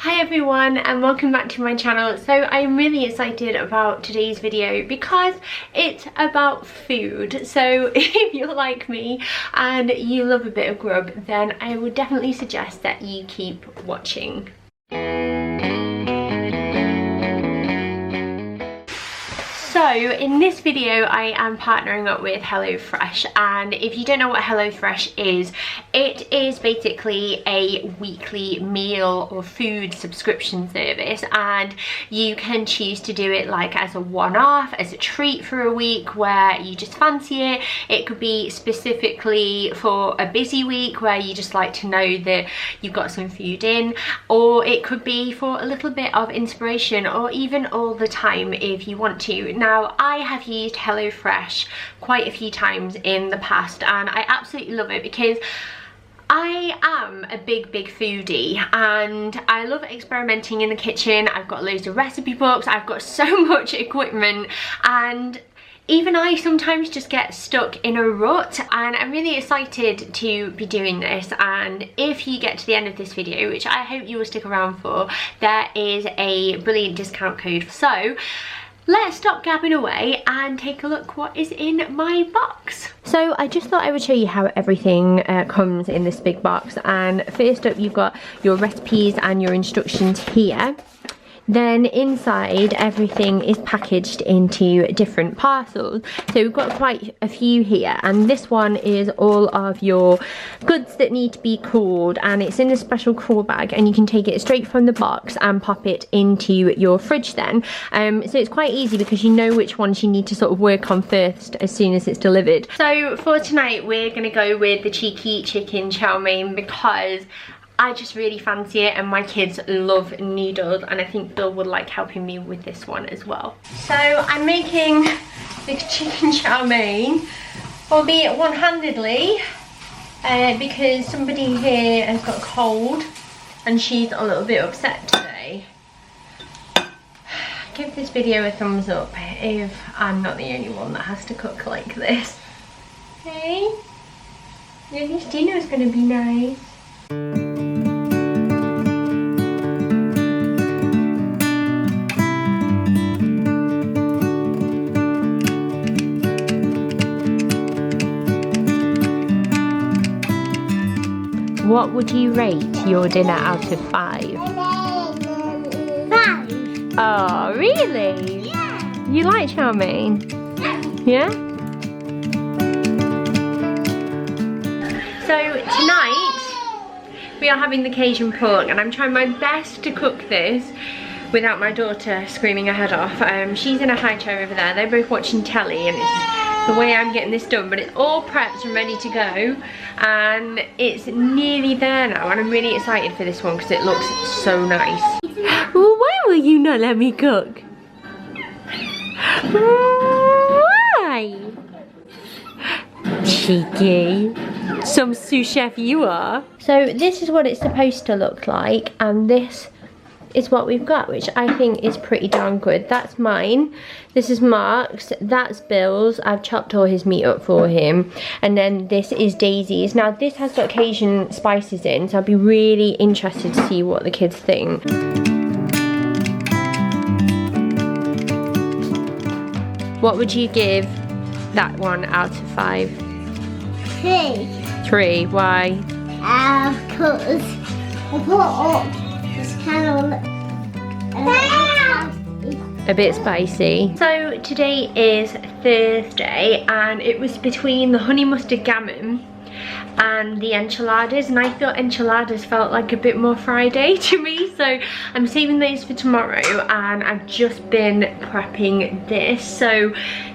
Hi everyone and welcome back to my channel. So I'm really excited about today's video because it's about food. So if you're like me and you love a bit of grub, then I would definitely suggest that you keep watching. So in this video I am partnering up with HelloFresh, and if you don't know what HelloFresh is, it is basically a weekly meal or food subscription service, and you can choose to do it like as a one-off, as a treat for a week where you just fancy it. It could be specifically for a busy week where you just like to know that you've got some food in, or it could be for a little bit of inspiration, or even all the time if you want to. Now, I have used HelloFresh quite a few times in the past and I absolutely love it because I am a big foodie and I love experimenting in the kitchen. I've got loads of recipe books, I've got so much equipment, and even I sometimes just get stuck in a rut, and I'm really excited to be doing this. And if you get to the end of this video, which I hope you will stick around for, there is a brilliant discount code. So let's stop gabbing away and take a look what is in my box. So I just thought I would show you how everything comes in this big box. And first up, you've got your recipes and your instructions here. Then inside, everything is packaged into different parcels. So we've got quite a few here, and this one is all of your goods that need to be cooled, and it's in a special cool bag, and you can take it straight from the box and pop it into your fridge then. So it's quite easy because you know which ones you need to sort of work on first as soon as it's delivered. So for tonight, we're gonna go with the cheeky chicken chow mein because I just really fancy it, and my kids love noodles, and I think Bill would like helping me with this one as well. So I'm making the chicken chow mein, albeit one-handedly, because somebody here has got a cold and she's a little bit upset today. Give this video a thumbs up if I'm not the only one that has to cook like this. Okay? At least dinner's gonna be nice. What would you rate your dinner out of 5? 5. Oh, really? Yeah. You like chow mein? Yeah? So tonight we are having the Cajun pork, and I'm trying my best to cook this without my daughter screaming her head off. She's in a high chair over there. They're both watching telly, and it's the way I'm getting this done, but it's all prepped and ready to go, and it's nearly there now, and I'm really excited for this one because it looks so nice. Well, why will you not let me cook? Why? Cheeky. Some sous chef you are. So this is what it's supposed to look like, and this is what we've got, which I think is pretty darn good. That's mine, this is Mark's, that's Bill's. I've chopped all his meat up for him, and then this is Daisy's. Now this has got Cajun spices in, so I'll be really interested to see what the kids think. What would you give that one out of 5? 3. 3, why? Because I put up this kind of a bit spicy. So today is Thursday, and it was between the honey mustard gammon and the enchiladas, and I thought enchiladas felt like a bit more Friday to me, so I'm saving those for tomorrow. And I've just been prepping this. So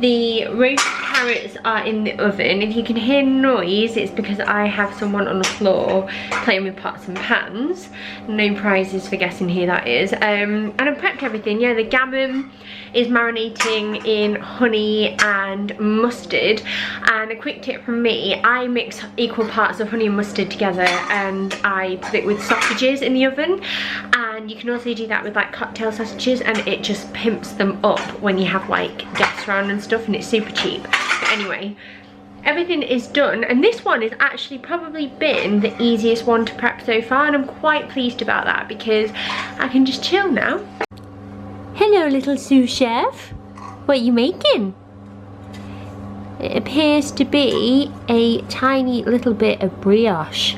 the roast carrots are in the oven. If you can hear noise, it's because I have someone on the floor playing with pots and pans. No prizes for guessing who that is. And I've prepped everything. Yeah, the gammon is marinating in honey and mustard, and a quick tip from me, I mix equal parts of honey and mustard together and I put it with sausages in the oven, and you can also do that with like cocktail sausages, and it just pimps them up when you have like guests around and stuff, and it's super cheap. But anyway, everything is done, and this one has actually probably been the easiest one to prep so far, and I'm quite pleased about that because I can just chill now. Hello little sous chef, what are you making? It appears to be a tiny little bit of brioche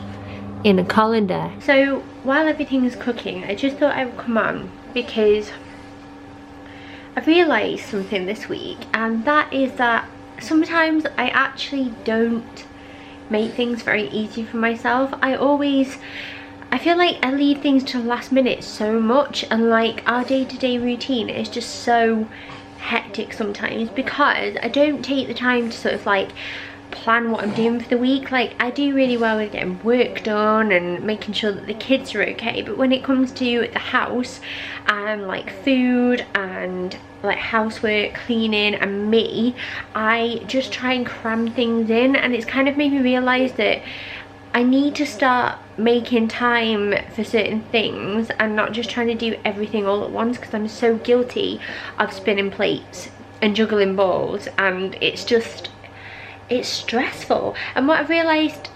in a colander. So while everything is cooking, I just thought I would come on because I've realised something this week, and that is that sometimes I actually don't make things very easy for myself. I feel like I leave things to the last minute so much, and like our day-to-day routine is just so hectic sometimes because I don't take the time to sort of like plan what I'm doing for the week. Like I do really well with getting work done and making sure that the kids are okay, but when it comes to the house and like food and like housework, cleaning and me, I just try and cram things in, and it's kind of made me realise that I need to start making time for certain things and not just trying to do everything all at once, because I'm so guilty of spinning plates and juggling balls, and it's stressful. And what I've realised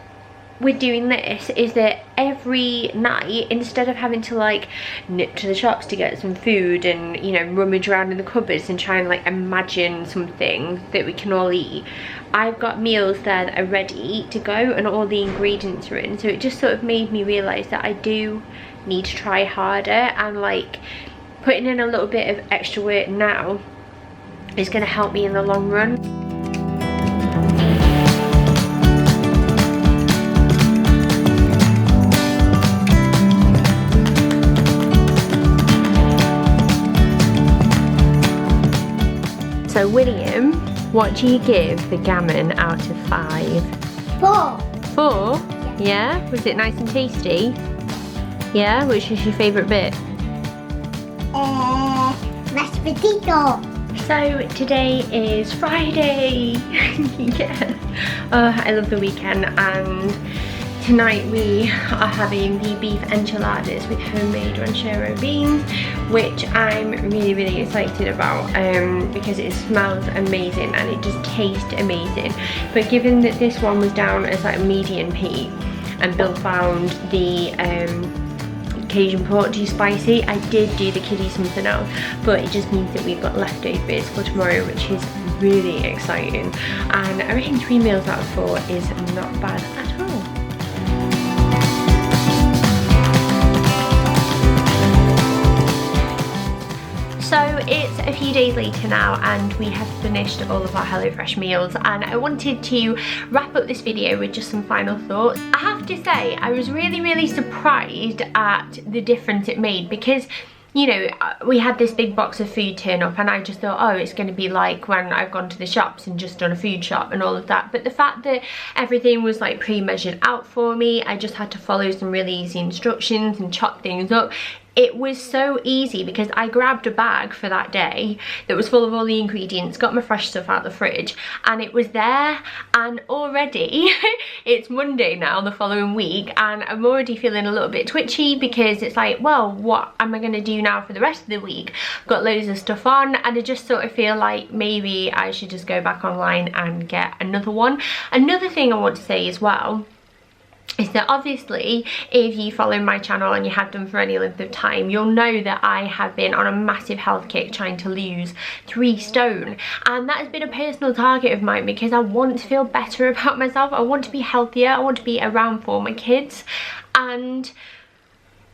with doing this is that every night, instead of having to like nip to the shops to get some food and, you know, rummage around in the cupboards and try and like imagine something that we can all eat, I've got meals there that are ready to go and all the ingredients are in. So it just sort of made me realise that I do need to try harder, and like putting in a little bit of extra work now is going to help me in the long run. So William, what do you give the gammon out of 5? 4. 4? Yeah? Was it nice and tasty? Yeah? Which is your favourite bit? Mashed potato. So today is Friday. Yeah. Oh, I love the weekend, and tonight we are having the beef enchiladas with homemade ranchero beans, which I'm really excited about because it smells amazing and it just tastes amazing. But given that this one was down as like medium heat and Bill found the Cajun pork too spicy, I did do the kiddies something else, but it just means that we've got leftovers for tomorrow, which is really exciting. And I reckon 3 meals out of 4 is not bad at all. So it's a few days later now, and we have finished all of our HelloFresh meals, and I wanted to wrap up this video with just some final thoughts. I have to say, I was really surprised at the difference it made, because you know, we had this big box of food turn up and I just thought, oh, it's going to be like when I've gone to the shops and just done a food shop and all of that. But the fact that everything was like pre-measured out for me, I just had to follow some really easy instructions and chop things up. It was so easy because I grabbed a bag for that day that was full of all the ingredients, got my fresh stuff out the fridge, and it was there. And already it's Monday now, the following week, and I'm already feeling a little bit twitchy because it's like, well, what am I going to do now for the rest of the week? I've got loads of stuff on, and I just sort of feel like maybe I should just go back online and get another one. Another thing I want to say as well is that obviously if you follow my channel and you have done for any length of time, you'll know that I have been on a massive health kick trying to lose 3 stone, and that has been a personal target of mine because I want to feel better about myself. I want to be healthier, I want to be around for my kids, and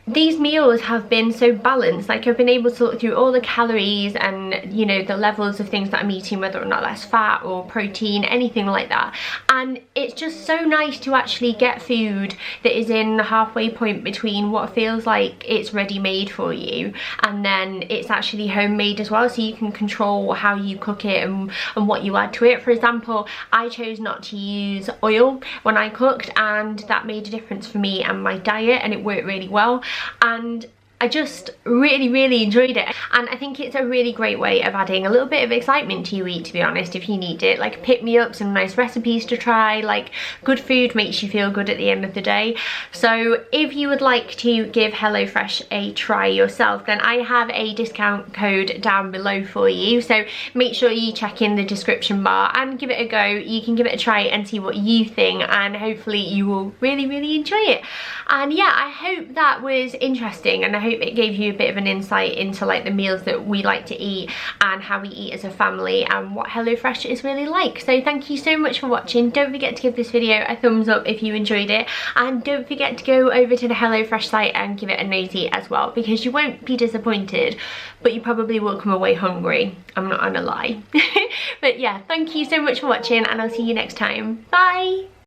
these meals have been so balanced. Like, I've been able to look through all the calories and, you know, the levels of things that I'm eating, whether or not that's fat or protein, anything like that. And it's just so nice to actually get food that is in the halfway point between what feels like it's ready made for you and then it's actually homemade as well, so you can control how you cook it and what you add to it. For example, I chose not to use oil when I cooked, and that made a difference for me and my diet, and it worked really well. And I just really enjoyed it, and I think it's a really great way of adding a little bit of excitement to your week, to be honest, if you need it. Like pick me up some nice recipes to try. Like good food makes you feel good at the end of the day. So if you would like to give HelloFresh a try yourself, then I have a discount code down below for you, so make sure you check in the description bar and give it a go. You can give it a try and see what you think, and hopefully you will really enjoy it. And yeah, I hope that was interesting, and I hope it gave you a bit of an insight into like the meals that we like to eat and how we eat as a family and what HelloFresh is really like. So thank you so much for watching. Don't forget to give this video a thumbs up if you enjoyed it, and don't forget to go over to the HelloFresh site and give it a nosy as well, because you won't be disappointed, but you probably will come away hungry. I'm not gonna lie. But yeah, thank you so much for watching, and I'll see you next time. Bye!